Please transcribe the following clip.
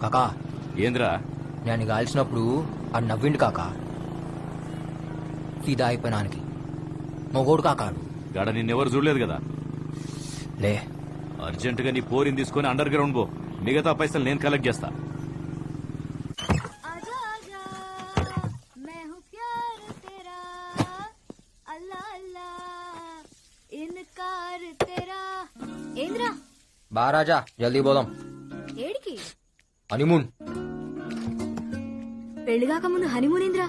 కాకా ఏంద్రా నేను కాల్చినప్పుడు అది నవ్విండు కాకా ఫిదా అయిపోయినానికి మొగోడు కాకాడు గాడ నిన్నెవరు చూడలేదు కదా. లే అర్జెంటుగా నీ పోరిని తీసుకుని అండర్ గ్రౌండ్ పో, మిగతా పైసలు నేను కలెక్ట్ చేస్తా. आजा आजा मैं हूँ प्यार तेरा अल्लाह अल्लाह इनकार तेरा ఏంద్రా బా రాజా జల్దీ పోదాం ఏడికి హనీమూన్ పెళ్లి కాక ముందు హనీమూన్ ఏంద్రా